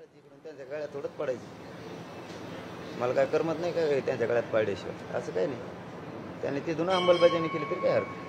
त्यांच्या गळ्यात थोडंच पडायचं. मला काय करमत नाही का त्यांच्या गळ्यात पाडल्याशिवाय, असं काही नाही. त्यांनी तिथून अंमलबजावणी केली तरी काय हरकत.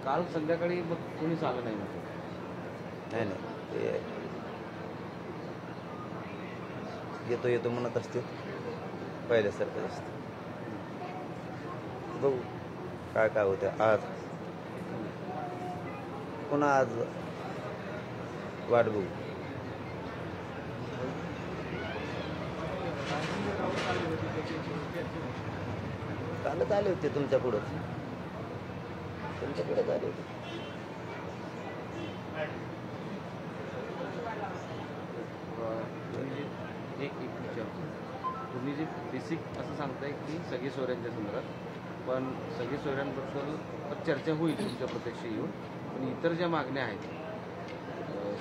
काल संध्याकाळी मग कोणीच आलं नाही. नाही ते येतो येतो म्हणत असते, पहिल्यासारखं असतं. बघू काय काय होतं. आज पुन्हा आज वाट बघू. कालच आले होते तुमच्यापुढंच आले होते. तुम्ही जे बेसिक असं सांगताय की सगळे सोयऱ्यांच्या संदर्भात, पण सगळे सोयऱ्यांबद्दल चर्चा होईल तुमच्या प्रत्यक्ष येऊन, पण इतर ज्या मागण्या आहेत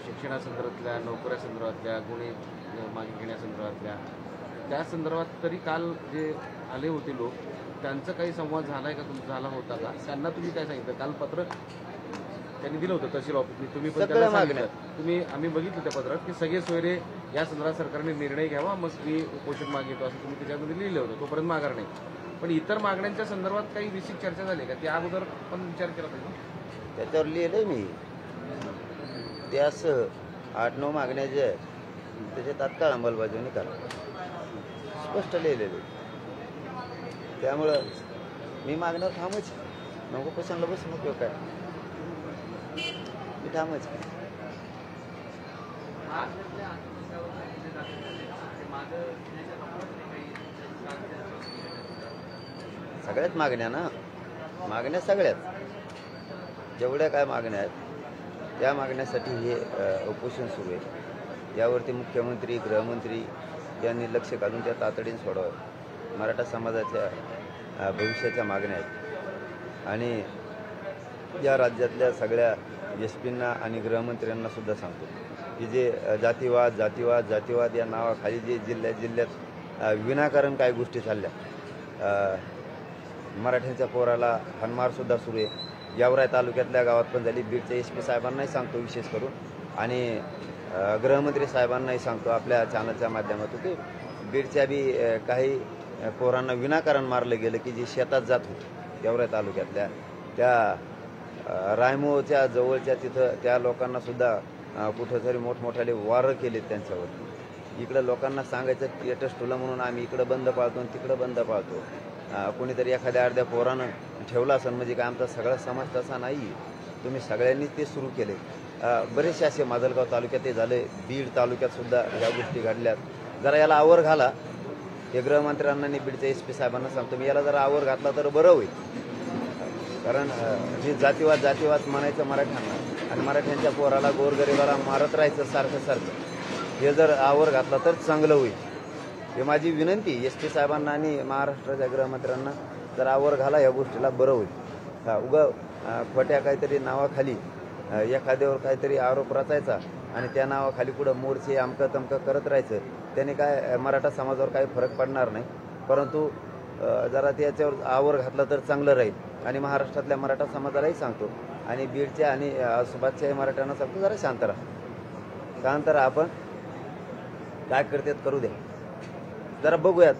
शिक्षणासंदर्भातल्या, नोकऱ्यासंदर्भातल्या, गुन्हे मागे घेण्यासंदर्भातल्या, त्या संदर्भात तरी काल जे आले होते लोक, त्यांचा काही संवाद झाला आहे का? तुमचा झाला होता का? त्यांना तुम्ही काय सांगितलं? काल पत्र त्यांनी दिलं होतं तहसील ऑफिसने, तुम्ही पण त्यांना सांगितलं. आम्ही बघितलं त्या पत्रात की सगळे सोयरे या संदर्भात सरकारने निर्णय घ्यावा, मग मी उपोषण मागितो असं तुम्ही त्याच्यामध्ये लिहिलं होतं. तोपर्यंत माघार नाही. पण इतर मागण्यांच्या संदर्भात काही विशेष चर्चा झाली का? त्या अगोदर पण विचार केला पाहिजे. त्याच्यावर लिहिलंय मी. ते असं 8-9 मागण्या जे आहेत त्याचे तात्काळ अंमलबजावणी करा, स्पष्ट लिहिलेले. त्यामुळं मी मागणार थांबच, नको कशाला बस नको काय, मी थांबच. सगळ्याच मागण्या ना, मागण्या सगळ्यात जेवढ्या काय मागण्या आहेत त्या मागण्यासाठी हे उपोषण सुरू आहे. यावरती मुख्यमंत्री, गृहमंत्री यांनी लक्ष घालून त्या तातडीने सोडवावं. मराठा समाजाच्या भविष्याच्या मागण्या आहेत आणि या राज्यातल्या सगळ्या एसपींना आणि गृहमंत्र्यांना सुद्धा सांगतो की जे जातीवाद या नावाखाली जे जिल्ह्यात विनाकारण काय गोष्टी चालल्या, मराठ्यांच्या पोराला हाणमारसुद्धा सुरू आहे. गेवराई तालुक्यातल्या गावात पण झाली. बीडच्या एसपी साहेबांनाही सांगतो विशेष करून, आणि गृहमंत्री साहेबांनाही सांगतो आपल्या चॅनलच्या माध्यमातून की बीडच्या बी काही पोरांना विनाकारण मारलं गेलं की जे शेतात जात होते गेवराई तालुक्यातल्या, त्या रायमोच्या जवळच्या तिथं त्या लोकांना सुद्धा कुठंतरी मोठमोठाले वारं केलेत त्यांच्यावर. इकडं लोकांना सांगायचं स्टेटस ठुलं म्हणून आम्ही इकडं बंद पाळतो आणि तिकडं बंद पाळतो. कोणीतरी एखाद्या अर्ध्या पोरानं ठेवला असेल म्हणजे काय आमचा सगळा समाज तसा नाही. तुम्ही सगळ्यांनी ते सुरू केले. बरेचसे असे माजलगाव तालुक्यात झाले, बीड तालुक्यात सुद्धा या गोष्टी घडल्यात. जरा याला आवर घाला. हे गृहमंत्र्यांना आणि बीडच्या एसपी साहेबांना सांगतो मी, याला जरा आवर घातला तर बरं होईल. कारण हे जातीवाद म्हणायचं मराठ्यांना आणि मराठ्यांच्या पोराला गोरगरिबाला मारत राहायचं सारखं, हे जर आवर घातला तर चांगलं होईल. हे माझी विनंती एसपी साहेबांना आणि महाराष्ट्राच्या गृहमंत्र्यांना, जर आवर घाला या गोष्टीला बरं होईल. उगा खोट्या काहीतरी नावाखाली एखाद्यावर काहीतरी आरोप रचायचा आणि त्या नावाखाली पुढं मोर्चे अमकं तमकं करत राहायचं, त्याने काय मराठा समाजावर काही फरक पडणार नाही. परंतु जरा त्याच्यावर आवर घातला तर चांगलं राहील. आणि महाराष्ट्रातल्या मराठा समाजालाही सांगतो आणि बीडच्या आणि आसपासच्या मराठ्यांना सांगतो जरा शांत राहा. आपण काय करतात करू द्या, जरा बघूयात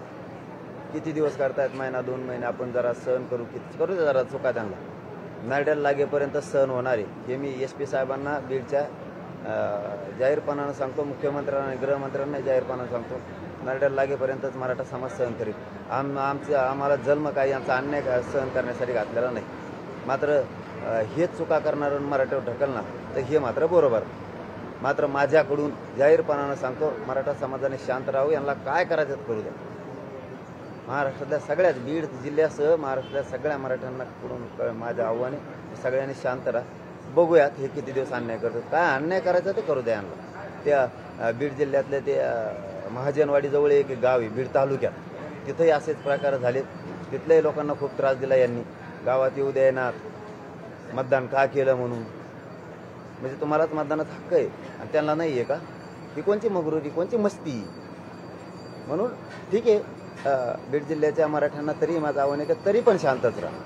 किती दिवस करतायत, महिना 2 महिने आपण जरा सहन करू द्या. जरा चुका त्यांना नारड्याला लागेपर्यंत सहन होणार आहे हे मी एसपी साहेबांना बीडच्या जाहीरपणानं सांगतो. मुख्यमंत्र्यांना आणि गृहमंत्र्यांना जाहीरपणानं सांगतो, नारड्याला लागेपर्यंतच मराठा समाज सहन करेल. आम्हाला जन्म काही आमचा अन्याय सहन करण्यासाठी घातलेला नाही. मात्र हेच चुका करणारं मराठ्यावर ढकलणार तर हे मात्र बरोबर. मात्र माझ्याकडून जाहीरपणानं सांगतो, मराठा समाजाने शांत राहावं. यांना काय करायचं करू द्या. महाराष्ट्रातल्या सगळ्याच बीड जिल्ह्यासह महाराष्ट्रातल्या सगळ्या मराठ्यांना कडून माझं आव्हान आहे, सगळ्यांनी शांत राहा. बघूयात हे किती दिवस अन्याय करतात. काय अन्याय करायचा ते करू द्या यांना. त्या बीड जिल्ह्यातल्या ते महाजनवाडीजवळ एक गाव आहे बीड तालुक्यात, तिथंही असेच प्रकार झालेत. तिथल्याही लोकांना खूप त्रास दिला यांनी. गावात येऊ द्यायना, मतदान का केलं म्हणून. म्हणजे तुम्हालाच मतदानाचा हक्क आहे आणि त्यांना नाही आहे का? ही कोणची मगरुरी, कोणची मस्ती. म्हणून ठीक आहे, बीड जिल्ह्याच्या मराठ्यांना तरी माझं आव्हान आहे की तरी पण शांतच राहा.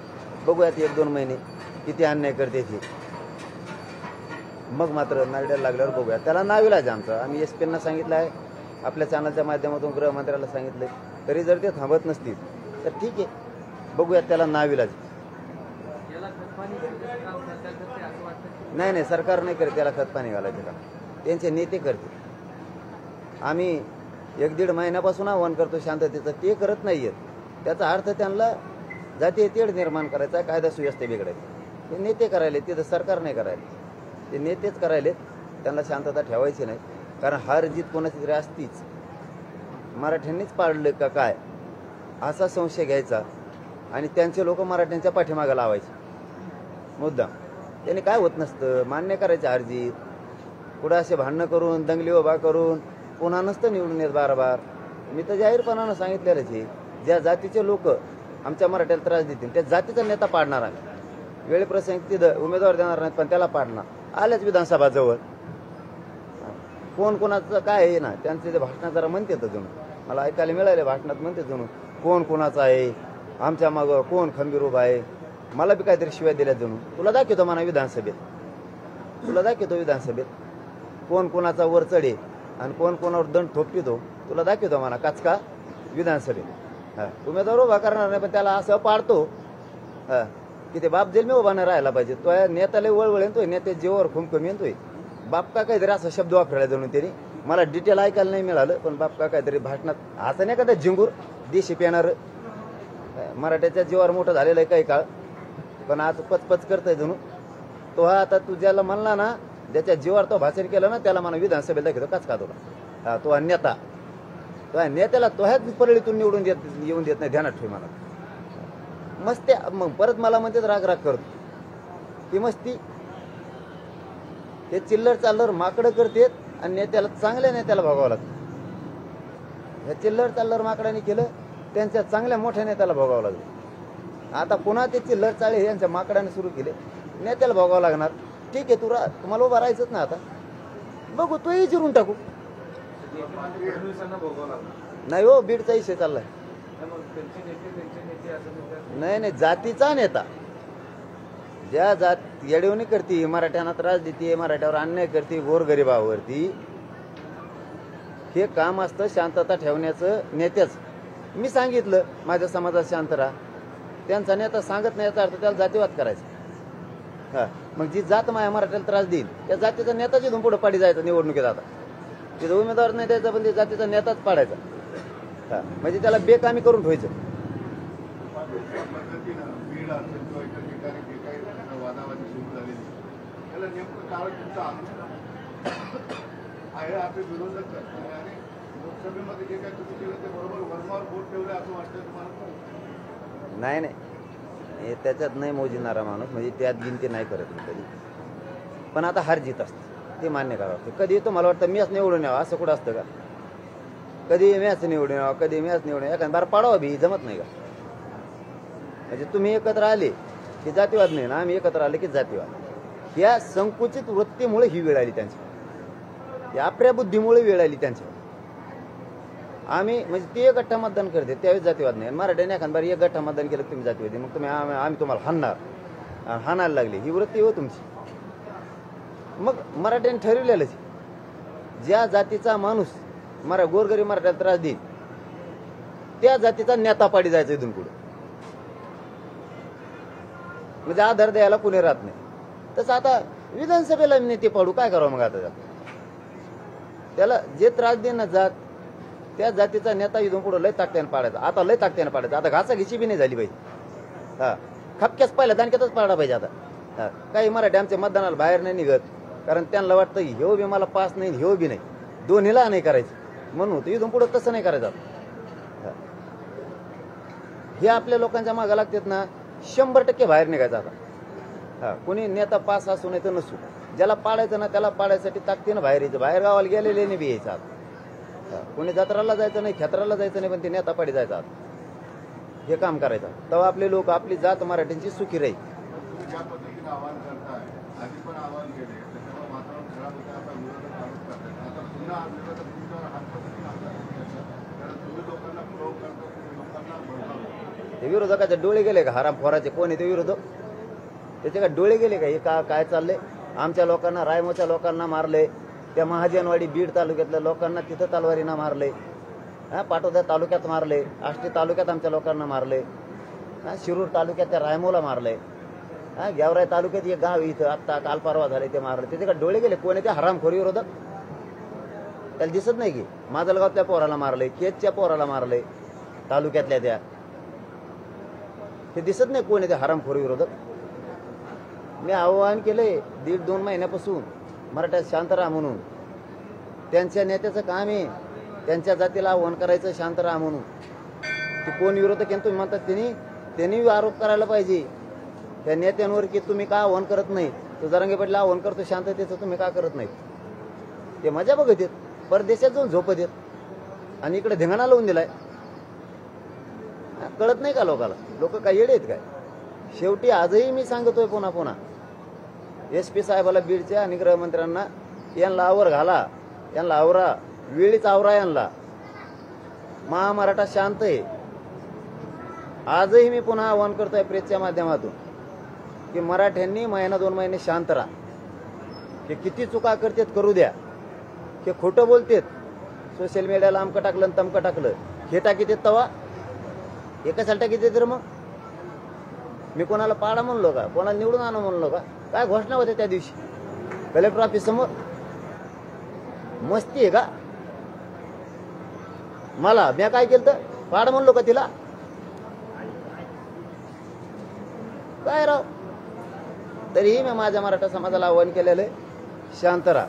बघूयात 1-2 महिने किती अन्याय करते ती. मग मात्र नारड्याला लागल्यावर बघूया. त्याला नाविलाज आमचं. आम्ही SP-ना सांगितलं आहे, आपल्या चॅनलच्या माध्यमातून गृहमंत्र्याला सांगितलं, तरी जर ते थांबत नसतील तर ठीक आहे, बघूया त्याला नाविलाज. नाही सरकार नाही करत त्याला खतपाणी घालायचं का, त्यांचे नेते करते. आम्ही 1-1.5 महिन्यापासून आव्हान करतो शांततेचं, ते करत नाही आहेत. त्याचा अर्थ त्यांना जातीय तेढ निर्माण करायचा, कायदा सुव्यवस्था बिघडायची. ते नेते करायले, तिथं सरकार नाही करायले, ते नेतेच करायलेत. त्यांना शांतता ठेवायची नाही, कारण हार जीत कोणाची तरी असतीच. मराठ्यांनीच पाडलं का काय असा संशय घ्यायचा आणि त्यांचे लोक मराठ्यांच्या पाठीमागे लावायचे मुद्दाम. त्याने काय होत नसतं, मान्य करायचे हार जीत. पुढे असे भांडणं करून, दंगली उभा करून पुन्हा नसतं निवडून येत बार. मी तर जाहीरपणानं सांगितलेलंच आहे, ज्या जातीचे लोक आमच्या मराठ्याला त्रास देतील त्या जातीचा नेता पाडणार आम्ही. वेळप्रसंगी तिथं उमेदवार देणार नाहीत, पण त्याला पाडणार. आल्याच विधानसभा जवळ, कोण कोणाचं काय आहे ना, त्यांचे ते भाषणात जरा म्हणते जणू, मला ऐकायला मिळाले भाषणात म्हणते जणू कोण कोणाचं आहे, आमच्या मागं कोण खंबीर उभा आहे. मला बी काहीतरी शिवाय दिल्या जणू. तुला दाखवतो म्हणा विधानसभेत, तुला दाखवतो विधानसभेत कोण कोणाचा वर चढे आणि कोण कोणावर दंड थोपवितो, तुला दाखवतो म्हणा काचका विधानसभेत. उमेदवार उभा करणार नाही, पण त्याला असं पाडतो की ते बाप जेल मी उभा नाही राहायला पाहिजे. तो नेत्याला वळवळ येतोय, नेत्या जीवावर खुमखुम येतोय. बाप का काहीतरी असा शब्द वापरायला जाऊन त्यांनी, मला डिटेल ऐकायला नाही मिळालं, पण बाप का काहीतरी भाषणात असं नाही का त्या जिंगूर देशी पेणार मराठ्याच्या जीवावर मोठं झालेलं आहे काही काळ, पण आज पचपच करतोय जणू तो. आता तू ज्याला म्हणला ना, ज्याच्या जीवावर तो भाषण केलं ना, त्याला म्हणा विधानसभेत दाखवतो काच का तुला. तो नेता, तो नेत्याला तो ह्याच परळीतून निवडून येऊन देत नाही, ध्यानात ठेव मला. मस्ती मग परत मला म्हणते राग करतो ती मस्ती. ते चिल्लर चाललर माकडं करतेत आणि नेत्याला, चांगल्या नेत्याला भोगावं लागतं. हे चिल्लर चाललर माकडाने केलं, त्यांच्या चांगल्या मोठ्या नेत्याला भोगावं लागलं. आता पुन्हा ते चिल्लर चाळे यांच्या माकडाने सुरू केले, नेत्याला भोगावं लागणार. ठीक आहे, तुम्हाला उभा राहायचंच ना, आता बघू तोही जिरून टाकू. नाही हो, बीडचा विषय चाललाय. नाही जातीचा नेता, ज्या जात येडवणी करते, मराठ्यांना त्रास देते, मराठ्यावर अन्याय करते, गोरगरिबावरती, हे काम असतं शांतता ठेवण्याचं नेत्याच. मी सांगितलं माझ्या समाजात शांत राहा, त्यांचा नेता सांगत नाही याचा अर्थ त्याला जातीवाद करायचा. मग जी जात माझ्या मराठ्याला त्रास देईल त्या जातीचा नेताच इथून पुढे पाडी जायचा निवडणुकीत. आता तिथं उमेदवार नाही द्यायचा, पण ते जातीचा नेताच पाडायचा. म्हणजे त्याला बेकामी करून ठेवायचं. नाही त्याच्यात नाही मोजणारा माणूस, म्हणजे त्यात गिनती नाही करत मी कधी. पण आता हार जीत असते ते मान्य करावं लागतं. कधी तो मला वाटतं मॅच निवडून यावं असं कुठं असतं का? कधी मॅच निवडून यावं, कधी मॅच निवडून यावं, एखादा बार पाडावं बी जमत नाही का? म्हणजे तुम्ही एकत्र आले की जातीवाद नाही ना, आम्ही एकत्र आले की जातीवाद. या संकुचित वृत्तीमुळे ही वेळ आली त्यांची, या आपल्या बुद्धीमुळे वेळ आली त्यांची. आम्ही म्हणजे ते एक गठ्ठा मतदान करते त्यावेळेस जातीवाद नाही. मराठ्याने एखाद एक गठ्ठा मतदान केलं तुम्ही जातीवादी, मग तुम्ही आम्ही तुम्हाला हाणायला लागली, ही वृत्ती हो तुमची. मग मराठ्याने ठरवलेलंच, ज्या जातीचा माणूस गोरगरीब मराठ्याला त्रास देईल त्या जातीचा नेता पाडी जायचा इथून पुढे. म्हणजे आधार द्यायला कुणी राहत नाही. तसं आता विधानसभेला नेते पाडू काय करावं मग? आता त्याला जे त्रास देईन ना जात, त्या जातीचा नेता इथून पुढे लय ताकत्याने पाडायचा. आता लय ताकत्याने पाडायचा. आता घासाघिशी बी नाही झाली पाहिजे. खपक्याच पाहिला दानक्यातच पाडा पाहिजे. आता काही मराठी आमच्या मतदानाला बाहेर नाही निघत, कारण त्यांना वाटतं ह्यो बी मला पास नाही, ह्यो बी नाही, दोन्हीला नाही करायचं म्हणून होतं. इथून पुढे तसं नाही करायचं. हे आपल्या लोकांच्या मागा लागतात ना, 100% बाहेर निघायचं. आता कोणी नेता पास असू नाही तर नसू, ज्याला पाडायचं ना त्याला पाडायसाठी ताकदीनं बाहेर यायचं. बाहेर गावाला गेलेले नाही बी यायचं. आता कोणी जत्राला जायचं नाही, खेत्राला जायचं नाही, पण ते नेता पाडी जायचं. आता हे काम करायचं, तेव्हा आपले लोक, आपली जात मराठ्यांची सुखी राहील. ते विरोधकाचे डोळे गेले का? हराम खोराचे कोण आहे ते विरोधक? त्याचे का डोळे गेले का? हे काय चाललंय? आमच्या लोकांना, रायमोच्या लोकांना मारले, त्या महाजनवाडी बीड तालुक्यातल्या लोकांना तिथं तलवारीनं मारले, पाटोदा तालुक्यात मारले, आष्टी तालुक्यात आमच्या लोकांना मारले, शिरूर तालुक्यात रायमोला मारले, गेवराई तालुक्यात एक गाव इथं आत्ता काल परवा झाले ते मारले. तिथे का डोळे गेले? कोणी ते हरामखोरी विरोधक? त्याला दिसत नाही की माजलगावच्या पोराला मारले, केजच्या पोराला मारले तालुक्यातल्या त्या, ते दिसत नाही कोणी ते हरामखोरी विरोधक? मी आव्हान केलंय 1.5-2 महिन्यापासून मराठ्यात शांत राहा म्हणून. त्यांच्या नेत्याचं काम आहे त्यांच्या जातीला आव्हान करायचं शांत राहा म्हणून. ते कोण विरोधक तुम्ही म्हणतात त्यांनी आरोप करायला पाहिजे त्या नेत्यांवर की तुम्ही का आव्हान करत नाही. तो जरांगे पाटील आव्हान करतो शांततेचं, तुम्ही का करत नाही? ते मजा बघत येत, परदेशात जाऊन झोपत येत आणि इकडे धिंगाणा लावून दिलाय. कळत नाही का लोकाला? लोक काय येडे आहेत काय? शेवटी आजही मी सांगतोय पुन्हा पुन्हा, SP साहेबाला बीडच्या आणि गृहमंत्र्यांना, यांना आवर घाला, यांना आवरा, वेळीच आवरा यांना. महामराठा शांत आहे. आजही मी पुन्हा आवाहन करतोय प्रेसच्या माध्यमातून की मराठ्यांनी 1-2 महिने शांत राहा. हे किती चुका करतात करू द्या, हे खोटं बोलतेत, सोशल मीडियाला आमकं टाकलं आणि तमकं टाकलं, हे टाकीत तवा एकासाठी टाकीत तर मग मी कोणाला पाडा म्हणलो का? कोणाला निवडून आणू म्हणलो का? काय घोषणा होत्या त्या दिवशी कलेक्टर ऑफिस समोर? मस्ती आहे का? मला मी काय केलं? पाड म्हणलो का तिला? काय राव? तरीही मी माझ्या मराठा समाजाला आवाहन केलेलं आहे, शांत राहा.